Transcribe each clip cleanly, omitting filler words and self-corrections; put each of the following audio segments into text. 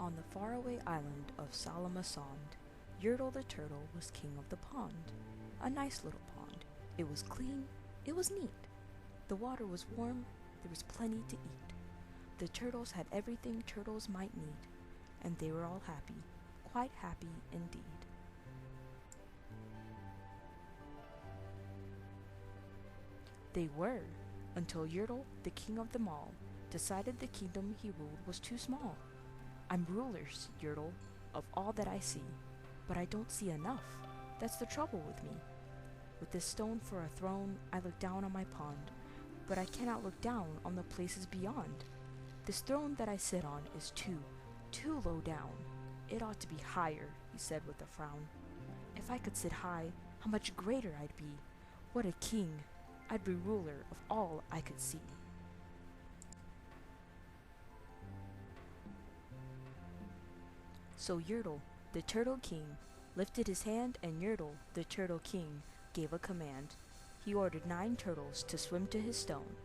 On the faraway island of Salamasond, Yertle the turtle was king of the pond. A nice little pond. It was clean, it was neat. The water was warm, there was plenty to eat. The turtles had everything turtles might need, and they were all happy, quite happy indeed. They were, until Yertle, the king of them all, decided the kingdom he ruled was too small. "I'm ruler," said Yertle, "of all that I see, but I don't see enough. That's the trouble with me. With this stone for a throne, I look down on my pond, but I cannot look down on the places beyond. This throne that I sit on is too low down. It ought to be higher," he said with a frown. "If I could sit high, how much greater I'd be. What a king! I'd be ruler of all I could see." So Yertle, the Turtle King, lifted his hand, and Yertle, the Turtle King, gave a command. He ordered 9 turtles to swim to his stone,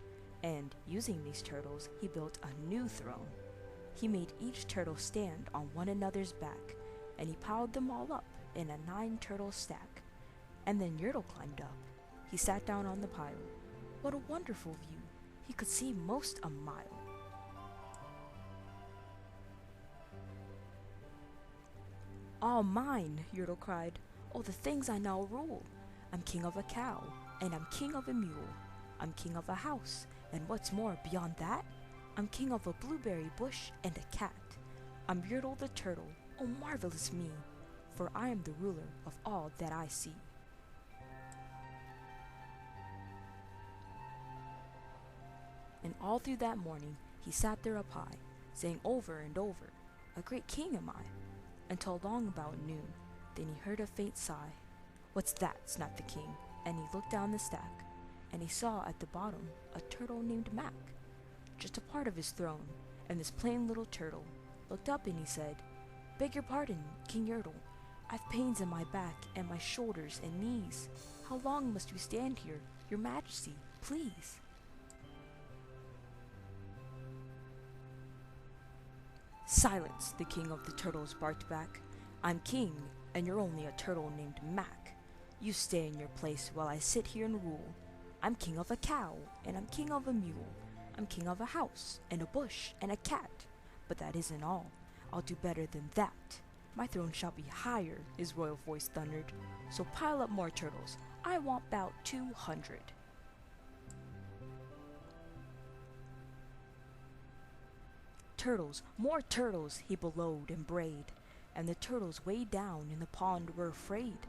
and, using these turtles, he built a new throne. He made each turtle stand on one another's back, and he piled them all up in a 9-turtle stack. And then Yertle climbed up. He sat down on the pile. What a wonderful view! He could see most a mile. "All mine!" Yertle cried. "Oh, the things I now rule! I'm king of a cow, and I'm king of a mule. I'm king of a house, and what's more beyond that, I'm king of a blueberry bush and a cat. I'm Yertle the turtle, oh marvelous me, for I am the ruler of all that I see." And all through that morning he sat there up high, saying over and over, "A great king am I," until long about noon. Then he heard a faint sigh. "What's that?" snapped the king, and he looked down the stack, and he saw at the bottom a turtle named Mac, just a part of his throne, and this plain little turtle looked up and he said, "Beg your pardon, King Yertle, I've pains in my back and my shoulders and knees. How long must we stand here, your majesty, please?" "Silence!" the king of the turtles barked back. "I'm king, and you're only a turtle named Mac. You stay in your place while I sit here and rule. I'm king of a cow, and I'm king of a mule. I'm king of a house, and a bush, and a cat. But that isn't all. I'll do better than that. My throne shall be higher," his royal voice thundered. "So pile up more turtles. I want 'bout 200. "Turtles, more turtles!" he bellowed and brayed, and the turtles way down in the pond were afraid.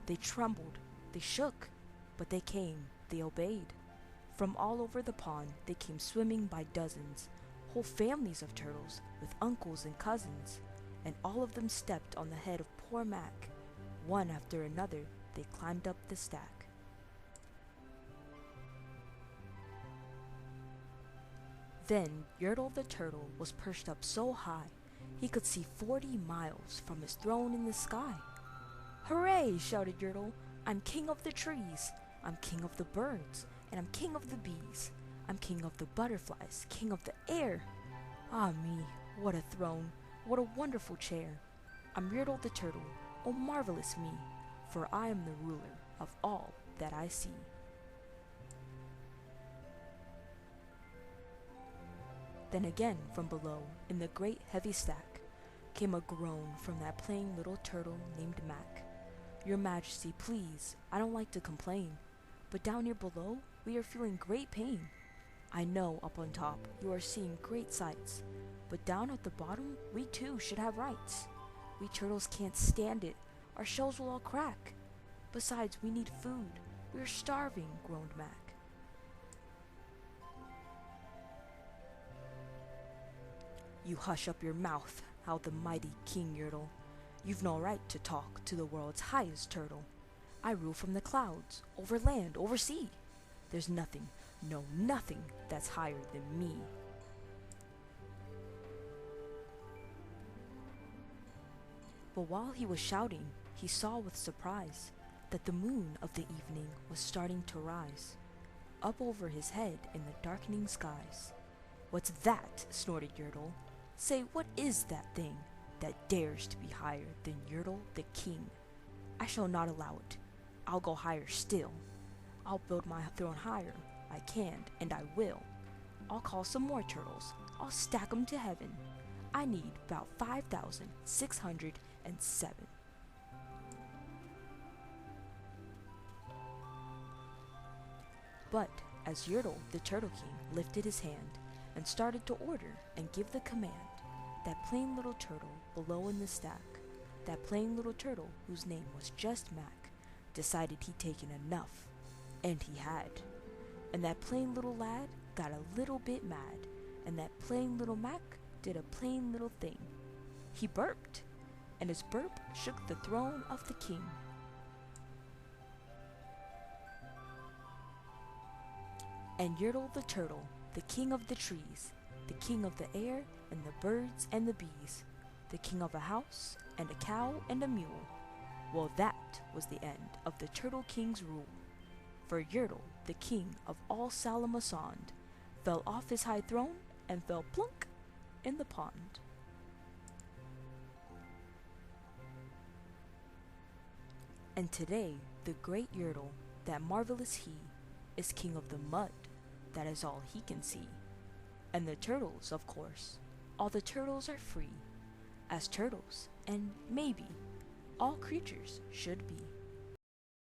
They trembled, they shook, but they came, they obeyed. From all over the pond they came swimming by dozens, whole families of turtles, with uncles and cousins, and all of them stepped on the head of poor Mac. One after another they climbed up the stack. Then Yertle the turtle was perched up so high he could see 40 miles from his throne in the sky. "Hooray!" shouted Yertle. "I'm king of the trees, I'm king of the birds, and I'm king of the bees. I'm king of the butterflies, king of the air. Ah me, what a throne, what a wonderful chair. I'm Yertle the turtle, oh marvelous me, for I am the ruler of all that I see." Then again from below, in the great heavy stack, came a groan from that plain little turtle named Mac. "Your majesty, please, I don't like to complain, but down here below we are feeling great pain. I know up on top you are seeing great sights, but down at the bottom we too should have rights. We turtles can't stand it, our shells will all crack. Besides, we need food, we are starving," groaned Mac. "You hush up your mouth," howled the mighty King Yertle. "You've no right to talk to the world's highest turtle. I rule from the clouds, over land, over sea. There's nothing, no nothing, that's higher than me." But while he was shouting, he saw with surprise that the moon of the evening was starting to rise, up over his head in the darkening skies. "What's that?" snorted Yertle. "Say, what is that thing? that dares to be higher than Yertle the king. I shall not allow it. I'll go higher still. I'll build my throne higher. I can, and I will. I'll call some more turtles. I'll stack 'em to heaven. I need about 5,607. But as Yertle the Turtle King lifted his hand and started to order and give the command, that plain little turtle below in the stack, that plain little turtle whose name was just Mac, decided he'd taken enough, and he had. And that plain little lad got a little bit mad, and that plain little Mac did a plain little thing. He burped, and his burp shook the throne of the king. And Yertle the Turtle, the king of the trees, the king of the air and the birds and the bees, the king of a house and a cow and a mule, well, that was the end of the Turtle King's rule. For Yertle, the king of all Salamasond, fell off his high throne and fell plunk in the pond. And today, the great Yertle, that marvelous he, is king of the mud. That is all he can see. And the turtles, of course, all the turtles are free, as turtles, and maybe all creatures should be.